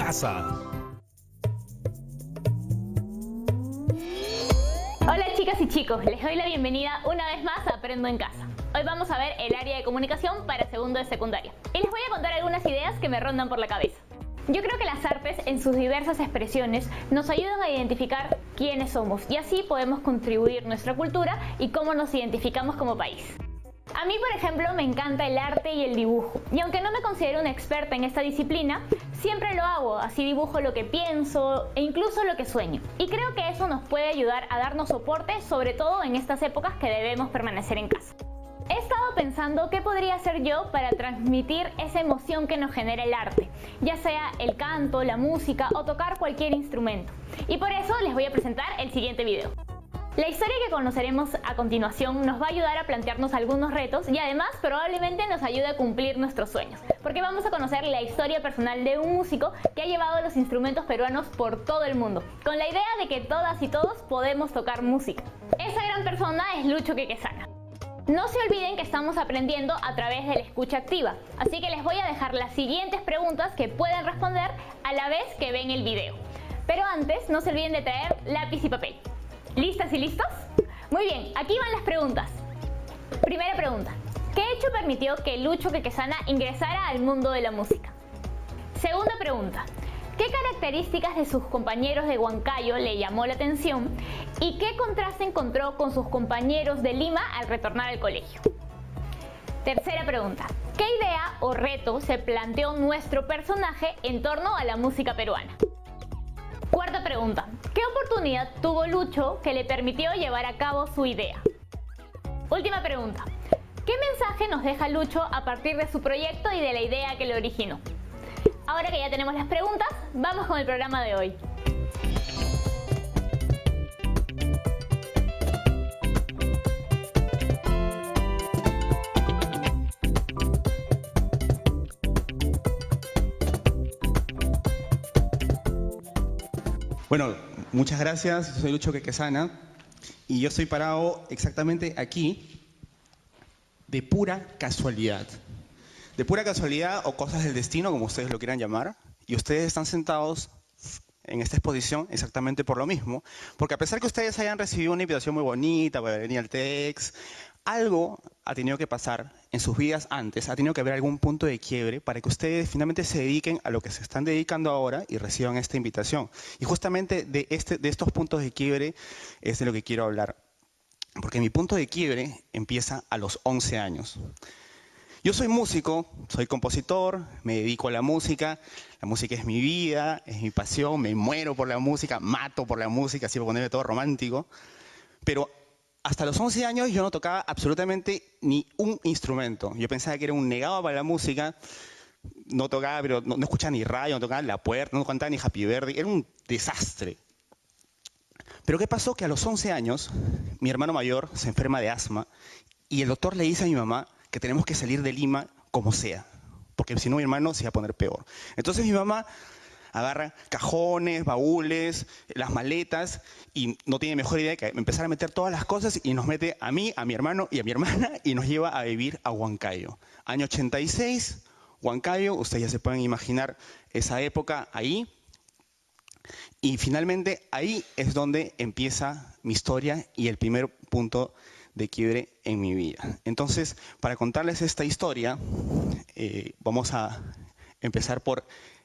casa. Hola chicas y chicos, les doy la bienvenida una vez más a Aprendo en Casa. Hoy vamos a ver el área de comunicación para segundo de secundaria. Y les voy a contar algunas ideas que me rondan por la cabeza. Yo creo que las artes en sus diversas expresiones nos ayudan a identificar quiénes somos y así podemos contribuir nuestra cultura y cómo nos identificamos como país. A mí, por ejemplo, me encanta el arte y el dibujo, y aunque no me considero una experta en esta disciplina, siempre lo hago, así dibujo lo que pienso e incluso lo que sueño. Y creo que eso nos puede ayudar a darnos soporte, sobre todo en estas épocas que debemos permanecer en casa. He estado pensando qué podría hacer yo para transmitir esa emoción que nos genera el arte, ya sea el canto, la música o tocar cualquier instrumento. Y por eso les voy a presentar el siguiente video. La historia que conoceremos a continuación nos va a ayudar a plantearnos algunos retos y además probablemente nos ayude a cumplir nuestros sueños, porque vamos a conocer la historia personal de un músico que ha llevado los instrumentos peruanos por todo el mundo, con la idea de que todas y todos podemos tocar música. Esa gran persona es Lucho Quequesana. No se olviden que estamos aprendiendo a través de la escucha activa, así que les voy a dejar las siguientes preguntas que pueden responder a la vez que ven el video. Pero antes, no se olviden de traer lápiz y papel. ¿Listas y listos? Muy bien, aquí van las preguntas. Primera pregunta. ¿Qué hecho permitió que Lucho Quequesana ingresara al mundo de la música? Segunda pregunta. ¿Qué características de sus compañeros de Huancayo le llamó la atención y qué contraste encontró con sus compañeros de Lima al retornar al colegio? Tercera pregunta. ¿Qué idea o reto se planteó nuestro personaje en torno a la música peruana? Cuarta pregunta. ¿Qué oportunidad tuvo Lucho que le permitió llevar a cabo su idea? Última pregunta. ¿Qué mensaje nos deja Lucho a partir de su proyecto y de la idea que lo originó? Ahora que ya tenemos las preguntas, vamos con el programa de hoy. Bueno, muchas gracias. Yo soy Lucho Quequesana y yo estoy parado exactamente aquí de pura casualidad. De pura casualidad o cosas del destino, como ustedes lo quieran llamar, y ustedes están sentados en esta exposición exactamente por lo mismo, porque a pesar que ustedes hayan recibido una invitación muy bonita para venir al TEDx, algo ha tenido que pasar en sus vidas antes, ha tenido que haber algún punto de quiebre para que ustedes finalmente se dediquen a lo que se están dedicando ahora y reciban esta invitación. Y justamente de estos puntos de quiebre es de lo que quiero hablar, porque mi punto de quiebre empieza a los 11 años. Yo soy músico, soy compositor, me dedico a la música es mi vida, es mi pasión, me muero por la música, mato por la música, así para ponerme todo romántico, pero hasta los 11 años yo no tocaba absolutamente ni un instrumento. Yo pensaba que era un negado para la música, no tocaba, pero no escuchaba ni radio, no tocaba La Puerta, no cantaba ni Happy Birthday, era un desastre. Pero ¿qué pasó? Que a los 11 años mi hermano mayor se enferma de asma y el doctor le dice a mi mamá que tenemos que salir de Lima como sea, porque si no mi hermano se iba a poner peor. Entonces mi mamá agarra cajones, baúles, las maletas y no tiene mejor idea que empezar a meter todas las cosas y nos mete a mí, a mi hermano y a mi hermana y nos lleva a vivir a Huancayo. Año 86, Huancayo, ustedes ya se pueden imaginar esa época ahí. Y finalmente ahí es donde empieza mi historia y el primer punto de quiebre en mi vida. Entonces, para contarles esta historia, vamos a empezar por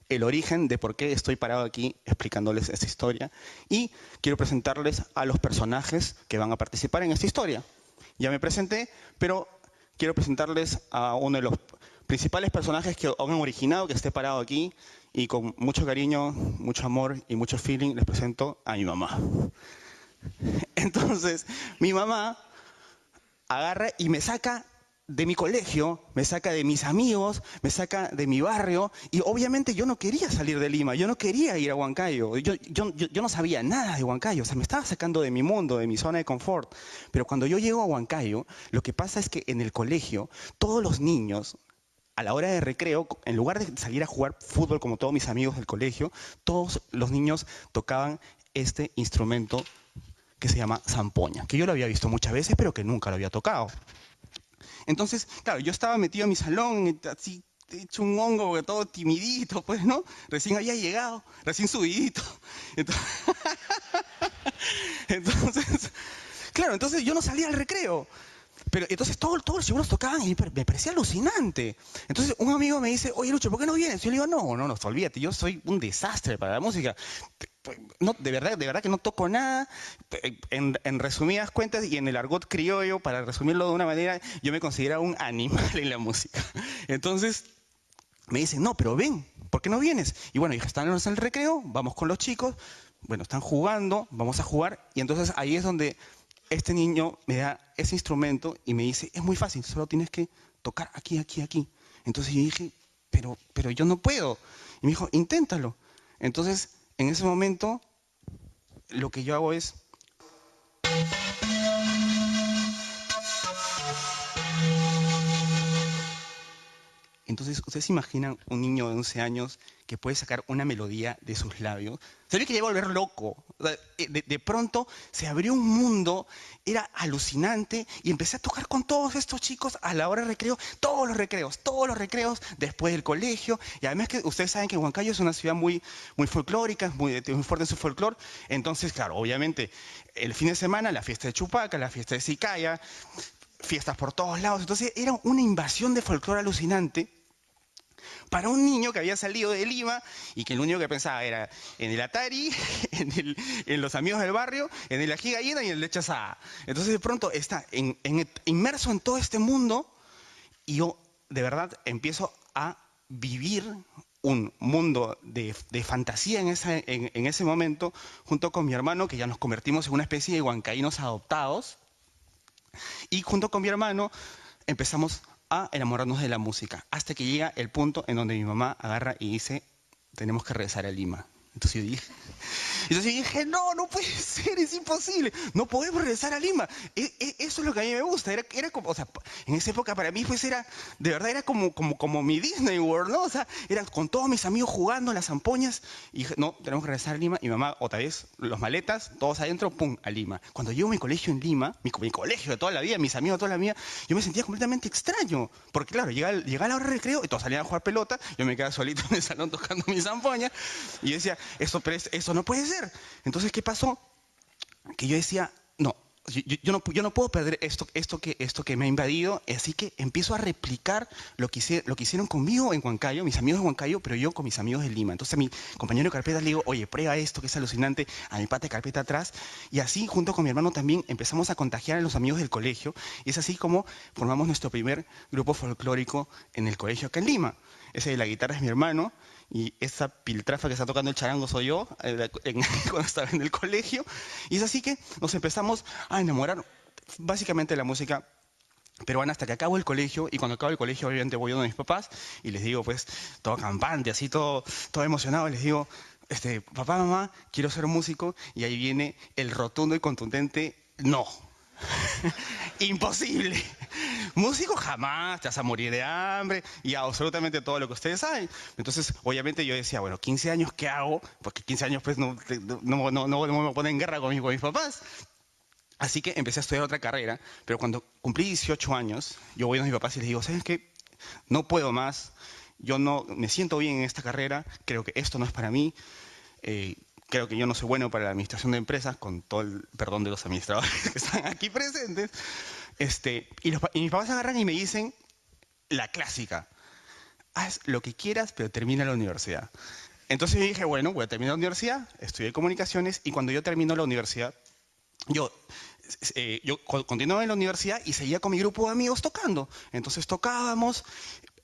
el origen de por qué estoy parado aquí explicándoles esta historia y quiero presentarles a los personajes que van a participar en esta historia. Ya me presenté, pero quiero presentarles a uno de los principales personajes que han originado que esté parado aquí y con mucho cariño, mucho amor y mucho feeling les presento a mi mamá. Entonces, mi mamá agarra y me saca de mi colegio, me saca de mis amigos, me saca de mi barrio y obviamente yo no quería salir de Lima, yo no quería ir a Huancayo, yo no sabía nada de Huancayo, o sea, me estaba sacando de mi mundo, de mi zona de confort. Pero cuando yo llego a Huancayo, lo que pasa es que en el colegio todos los niños, a la hora de recreo, en lugar de salir a jugar fútbol como todos mis amigos del colegio, todos los niños tocaban este instrumento que se llama zampoña, que yo lo había visto muchas veces, pero que nunca lo había tocado. Entonces, claro, yo estaba metido en mi salón, así, hecho un hongo, porque todo timidito, pues, ¿no? Recién había llegado, recién subidito. Entonces, entonces, claro, entonces yo no salía al recreo. Pero entonces todos los chibolos tocaban y me parecía alucinante. Entonces un amigo me dice, oye Lucho, ¿por qué no vienes? Yo le digo, no, olvídate, yo soy un desastre para la música. No, de verdad que no toco nada. En resumidas cuentas y en el argot criollo, para resumirlo de una manera, yo me consideraba un animal en la música. Entonces me dicen, no, pero ven, ¿por qué no vienes? Y bueno, dije, están en el recreo, vamos con los chicos, bueno, están jugando, vamos a jugar, y entonces ahí es donde este niño me da ese instrumento y me dice, es muy fácil, solo tienes que tocar aquí, aquí, aquí. Entonces yo dije, pero yo no puedo. Y me dijo, inténtalo. Entonces, en ese momento, lo que yo hago es... Entonces, ¿ustedes se imaginan un niño de 11 años que puede sacar una melodía de sus labios? Se ve que iba a volver loco. De pronto se abrió un mundo, era alucinante, y empecé a tocar con todos estos chicos a la hora de recreo, todos los recreos después del colegio. Y además que ustedes saben que Huancayo es una ciudad muy folclórica, muy fuerte en su folclore. Entonces, claro, obviamente, el fin de semana, la fiesta de Chupaca, la fiesta de Sicaya, fiestas por todos lados. Entonces era una invasión de folclore alucinante para un niño que había salido de Lima y que lo único que pensaba era en el Atari, en los amigos del barrio, en el ají gallina y en el leche asada. Entonces de pronto está inmerso en todo este mundo y yo de verdad empiezo a vivir un mundo de fantasía en ese momento, junto con mi hermano, que ya nos convertimos en una especie de huancaínos adoptados. Y junto con mi hermano empezamos a enamorarnos de la música, hasta que llega el punto en donde mi mamá agarra y dice, tenemos que regresar a Lima. Entonces yo dije, no puede ser, es imposible, no podemos regresar a Lima. Eso es lo que a mí me gusta, era como, o sea, en esa época para mí pues era, de verdad era como mi Disney World, ¿no? O sea, era con todos mis amigos jugando en las zampoñas, y dije, no, tenemos que regresar a Lima, y mi mamá, otra vez, los maletas, todos adentro, pum, a Lima. Cuando llego a mi colegio en Lima, mi colegio de toda la vida, mis amigos de toda la vida, yo me sentía completamente extraño, porque claro, llega la hora de recreo, y todos salían a jugar pelota, yo me quedaba solito en el salón tocando mi zampoña, y yo decía, eso no puede ser. Entonces, ¿qué pasó? Que yo decía, no, yo no puedo perder esto que me ha invadido, así que empiezo a replicar lo que hicieron conmigo en Huancayo, mis amigos de Huancayo, pero yo con mis amigos de Lima. Entonces a mi compañero de carpeta le digo, oye, prueba esto que es alucinante, a mi pata de carpeta atrás, y así junto con mi hermano también empezamos a contagiar a los amigos del colegio, y es así como formamos nuestro primer grupo folclórico en el colegio acá en Lima. Ese de la guitarra es mi hermano, y esa piltrafa que está tocando el charango soy yo, cuando estaba en el colegio. Y es así que nos empezamos a enamorar básicamente de la música peruana hasta que acabo el colegio. Y cuando acabo el colegio, obviamente voy donde mis papás y les digo, pues, todo campante, así todo emocionado, les digo, papá, mamá, quiero ser músico. Y ahí viene el rotundo y contundente no. Imposible. Músico jamás, te vas a morir de hambre y absolutamente todo lo que ustedes saben. Entonces, obviamente yo decía, bueno, 15 años, ¿qué hago? Porque 15 años pues no me ponen en guerra con mis papás. Así que empecé a estudiar otra carrera, pero cuando cumplí 18 años, yo voy a mis papás y les digo, ¿sabes qué? No puedo más, yo no me siento bien en esta carrera, creo que esto no es para mí. Creo que yo no soy bueno para la administración de empresas, con todo el perdón de los administradores que están aquí presentes. Y mis papás agarran y me dicen la clásica, haz lo que quieras, pero termina la universidad. Entonces yo dije, bueno, voy a terminar la universidad, estudié comunicaciones, y cuando yo termino la universidad, yo continuaba en la universidad y seguía con mi grupo de amigos tocando. Entonces tocábamos,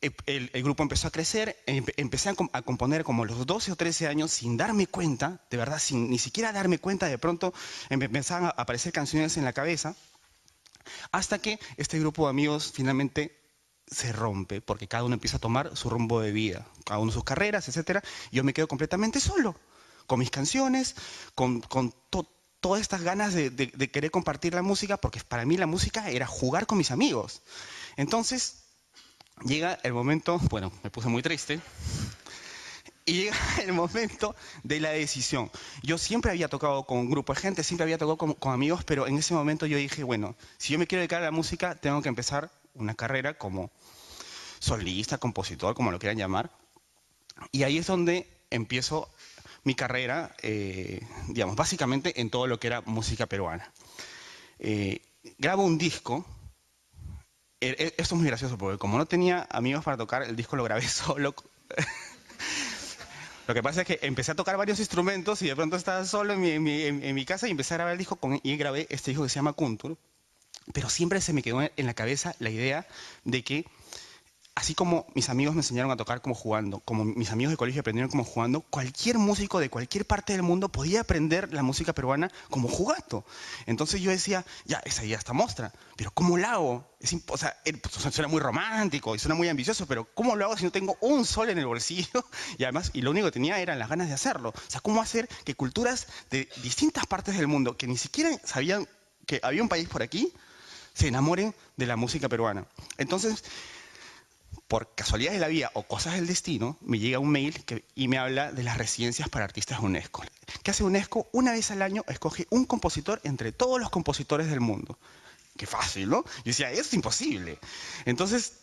el grupo empezó a crecer, empecé a componer como a los 12 o 13 años sin darme cuenta, de verdad, sin ni siquiera darme cuenta, de pronto empezaban a aparecer canciones en la cabeza, hasta que este grupo de amigos finalmente se rompe, porque cada uno empieza a tomar su rumbo de vida, cada uno sus carreras, etcétera. Yo me quedo completamente solo, con mis canciones, con todas estas ganas de querer compartir la música, porque para mí la música era jugar con mis amigos. Entonces llega el momento, bueno, me puse muy triste, y llega el momento de la decisión. Yo siempre había tocado con un grupo de gente, siempre había tocado con amigos, pero en ese momento yo dije, bueno, si yo me quiero dedicar a la música, tengo que empezar una carrera como solista, compositor, como lo quieran llamar. Y ahí es donde empiezo mi carrera, digamos, básicamente en todo lo que era música peruana. Grabo un disco. Esto es muy gracioso porque como no tenía amigos para tocar, el disco lo grabé solo. Lo que pasa es que empecé a tocar varios instrumentos y de pronto estaba solo en mi casa y empecé a grabar el disco y grabé este disco que se llama Kuntur. Pero siempre se me quedó en la cabeza la idea de que, así como mis amigos me enseñaron a tocar como jugando, como mis amigos de colegio aprendieron como jugando, cualquier músico de cualquier parte del mundo podía aprender la música peruana como jugando. Entonces yo decía, ya, esa idea está mostra, pero ¿cómo la hago? O sea, suena muy romántico y suena muy ambicioso, pero ¿cómo lo hago si no tengo un sol en el bolsillo? Y además, y lo único que tenía eran las ganas de hacerlo. O sea, ¿cómo hacer que culturas de distintas partes del mundo, que ni siquiera sabían que había un país por aquí, se enamoren de la música peruana? Entonces, por casualidad de la vida o cosas del destino, me llega un mail y me habla de las residencias para artistas de UNESCO. ¿Qué hace UNESCO? Una vez al año escoge un compositor entre todos los compositores del mundo. Qué fácil, ¿no? Yo decía, eso es imposible. Entonces,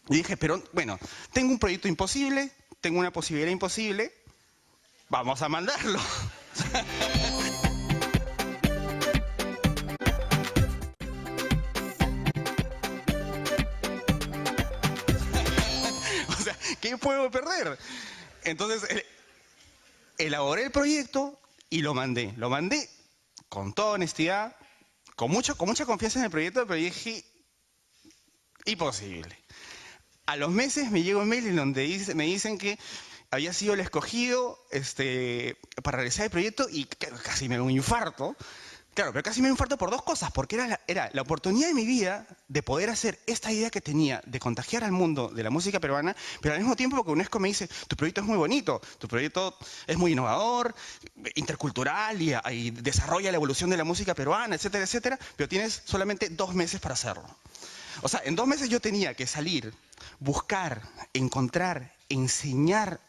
dije, pero bueno, tengo un proyecto imposible, tengo una posibilidad imposible, vamos a mandarlo. O sea, ¿qué puedo perder? Entonces, elaboré el proyecto y lo mandé. Lo mandé con toda honestidad, con mucha confianza en el proyecto, pero dije, imposible. A los meses me llega un mail en donde me dicen que había sido el escogido para realizar el proyecto y casi me da un infarto. Claro, pero casi me da un infarto por dos cosas, porque era la oportunidad de mi vida de poder hacer esta idea que tenía de contagiar al mundo de la música peruana, pero al mismo tiempo porque UNESCO me dice, tu proyecto es muy bonito, tu proyecto es muy innovador, intercultural y desarrolla la evolución de la música peruana, etcétera, etcétera, pero tienes solamente 2 meses para hacerlo. O sea, en 2 meses yo tenía que salir, buscar, encontrar, enseñar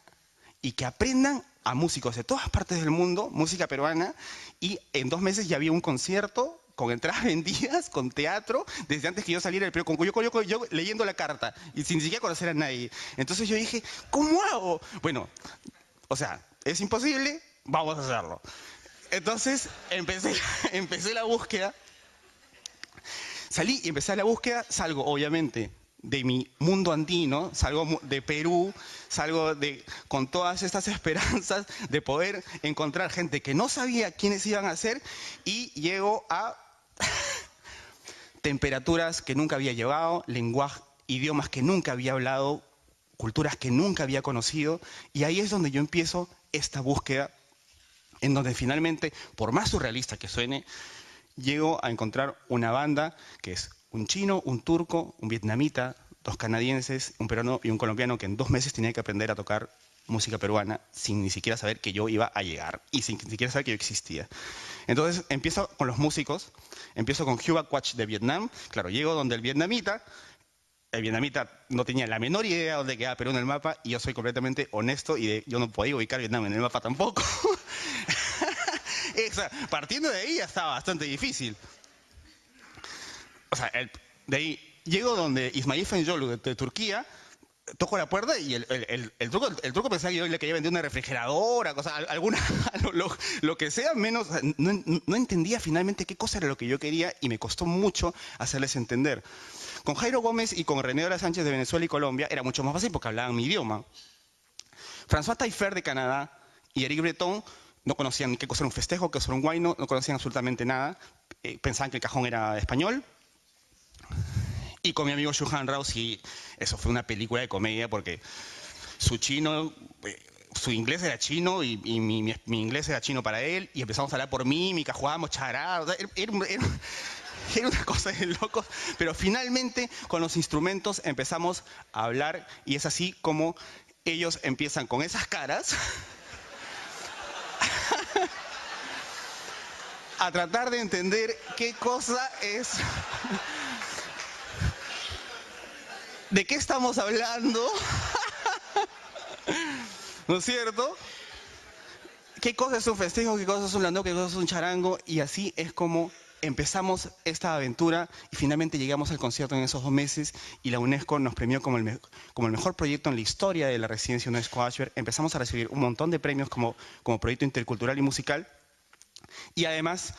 y que aprendan a músicos de todas partes del mundo, música peruana, y en 2 meses ya había un concierto con entradas vendidas, con teatro, desde antes que yo saliera del periódico, yo leyendo la carta y sin siquiera conocer a nadie. Entonces yo dije, ¿cómo hago? Bueno, o sea, es imposible, vamos a hacerlo. Entonces empecé la búsqueda. Salí y empecé la búsqueda, salgo obviamente de mi mundo andino, salgo de Perú, con todas estas esperanzas de poder encontrar gente que no sabía quiénes iban a ser y llego a temperaturas que nunca había llevado, lenguaje, idiomas que nunca había hablado, culturas que nunca había conocido y ahí es donde yo empiezo esta búsqueda en donde finalmente, por más surrealista que suene, llego a encontrar una banda que es un chino, un turco, un vietnamita, 2 canadienses, un peruano y un colombiano que en 2 meses tenía que aprender a tocar música peruana sin ni siquiera saber que yo iba a llegar y sin ni siquiera saber que yo existía. Entonces empiezo con los músicos, empiezo con Huba Quach de Vietnam, claro, llego donde el vietnamita no tenía la menor idea de dónde quedaba Perú en el mapa y yo soy completamente honesto y yo no podía ubicar Vietnam en el mapa tampoco. Partiendo de ahí ya estaba bastante difícil. O sea, de ahí llego donde Ismail Fenyolu de Turquía, toco la puerta y el truco pensaba que yo le quería vender una refrigeradora, lo que sea, menos, no entendía finalmente qué cosa era lo que yo quería y me costó mucho hacerles entender. Con Jairo Gómez y con René Dora Sánchez de Venezuela y Colombia era mucho más fácil porque hablaban mi idioma. François Taillefer de Canadá y Eric Breton no conocían ni qué cosa era un festejo, qué cosa era un guayno, no conocían absolutamente nada. Pensaban que el cajón era español. Y con mi amigo Shuhan Rao, sí, eso fue una película de comedia porque su inglés era chino y mi inglés era chino para él. Y empezamos a hablar por mímica, jugábamos charada. O sea, era una cosa de locos. Pero finalmente con los instrumentos empezamos a hablar y es así como ellos empiezan con esas caras a tratar de entender qué cosa es, de qué estamos hablando, ¿no es cierto? ¿Qué cosa es un festejo, qué cosa es un landó, qué cosa es un charango? Y así es como empezamos esta aventura y finalmente llegamos al concierto en esos 2 meses y la UNESCO nos premió como el mejor proyecto en la historia de la residencia UNESCO Ashberg. Empezamos a recibir un montón de premios como proyecto intercultural y musical. Y además,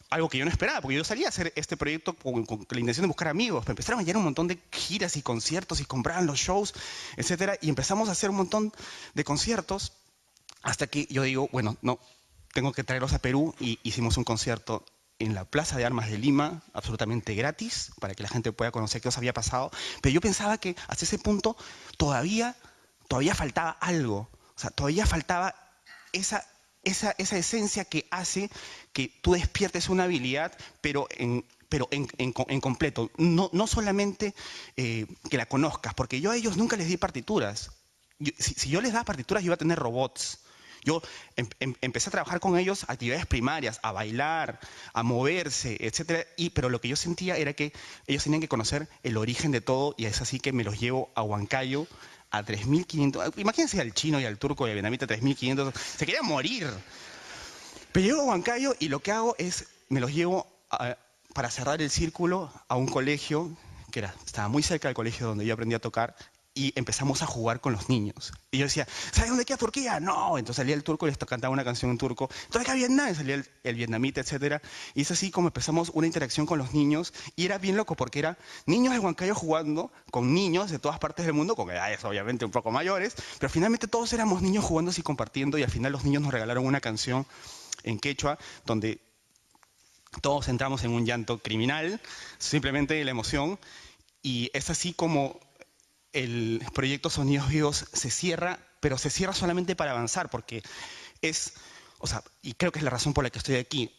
algo que yo no esperaba, porque yo salía a hacer este proyecto con la intención de buscar amigos, pero empezaron a llegar un montón de giras y conciertos y compraban los shows, etcétera, y empezamos a hacer un montón de conciertos hasta que yo digo, bueno, no, tengo que traerlos a Perú y hicimos un concierto en la Plaza de Armas de Lima, absolutamente gratis, para que la gente pueda conocer qué os había pasado. Pero yo pensaba que hasta ese punto todavía faltaba algo. O sea, todavía faltaba esa esencia que hace que tú despiertes una habilidad, pero en completo. No solamente que la conozcas, porque yo a ellos nunca les di partituras. Si yo les daba partituras, yo iba a tener robots. Yo empecé a trabajar con ellos actividades primarias, a bailar, a moverse, etc. Pero lo que yo sentía era que ellos tenían que conocer el origen de todo y es así que me los llevo a Huancayo a 3.500. Imagínense al chino y al turco y al vietnamita 3.500. Se querían morir. Pero llego a Huancayo y lo que hago es, me los llevo para cerrar el círculo a un colegio que estaba muy cerca del colegio donde yo aprendí a tocar. Y empezamos a jugar con los niños. Y yo decía, ¿sabes dónde queda Turquía? No. Entonces salía el turco y les cantaba una canción en turco. ¿Dónde queda Vietnam? Salía el vietnamita, etc. Y es así como empezamos una interacción con los niños. Y era bien loco porque era niños de Huancayo jugando con niños de todas partes del mundo, con edades obviamente un poco mayores. Pero finalmente todos éramos niños jugando y compartiendo. Y al final los niños nos regalaron una canción en quechua donde todos entramos en un llanto criminal, simplemente de la emoción. Y es así como el proyecto Sonidos Vivos se cierra, pero se cierra solamente para avanzar, porque y creo que es la razón por la que estoy aquí,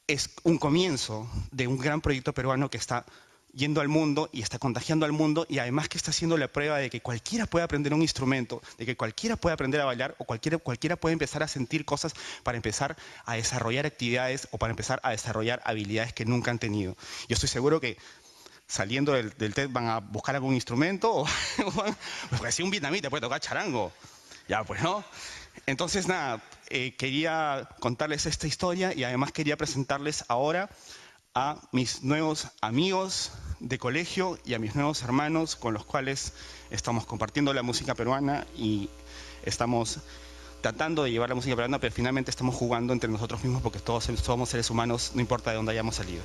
es un comienzo de un gran proyecto peruano que está yendo al mundo y está contagiando al mundo y además que está haciendo la prueba de que cualquiera puede aprender un instrumento, de que cualquiera puede aprender a bailar o cualquiera puede empezar a sentir cosas para empezar a desarrollar actividades o para empezar a desarrollar habilidades que nunca han tenido. Yo estoy seguro que saliendo del TED van a buscar algún instrumento porque si un vietnamita puede tocar charango, ya pues no. Entonces nada, quería contarles esta historia y además quería presentarles ahora a mis nuevos amigos de colegio y a mis nuevos hermanos con los cuales estamos compartiendo la música peruana y estamos tratando de llevar la música peruana, pero finalmente estamos jugando entre nosotros mismos porque todos somos seres humanos, no importa de dónde hayamos salido.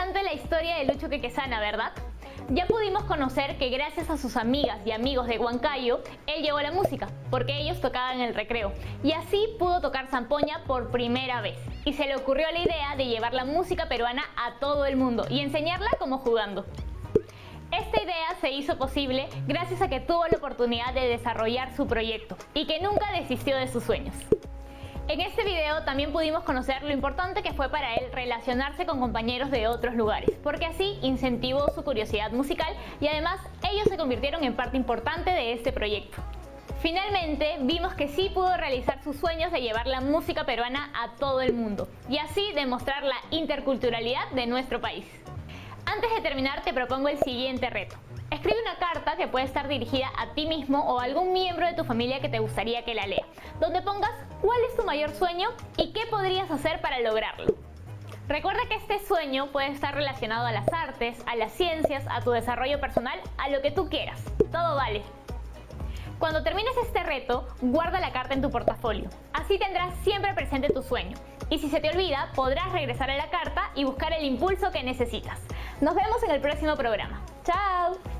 interesante la historia de Lucho Quequesana, ¿verdad? Ya pudimos conocer que gracias a sus amigas y amigos de Huancayo, él llegó a la música, porque ellos tocaban en el recreo, y así pudo tocar zampoña por primera vez. Y se le ocurrió la idea de llevar la música peruana a todo el mundo y enseñarla como jugando. Esta idea se hizo posible gracias a que tuvo la oportunidad de desarrollar su proyecto y que nunca desistió de sus sueños. En este video también pudimos conocer lo importante que fue para él relacionarse con compañeros de otros lugares, porque así incentivó su curiosidad musical y además ellos se convirtieron en parte importante de este proyecto. Finalmente vimos que sí pudo realizar sus sueños de llevar la música peruana a todo el mundo y así demostrar la interculturalidad de nuestro país. Antes de terminar te propongo el siguiente reto. Escribe una carta que puede estar dirigida a ti mismo o a algún miembro de tu familia que te gustaría que la lea, donde pongas cuál es tu mayor sueño y qué podrías hacer para lograrlo. Recuerda que este sueño puede estar relacionado a las artes, a las ciencias, a tu desarrollo personal, a lo que tú quieras. Todo vale. Cuando termines este reto, guarda la carta en tu portafolio. Así tendrás siempre presente tu sueño. Y si se te olvida, podrás regresar a la carta y buscar el impulso que necesitas. Nos vemos en el próximo programa. ¡Chao!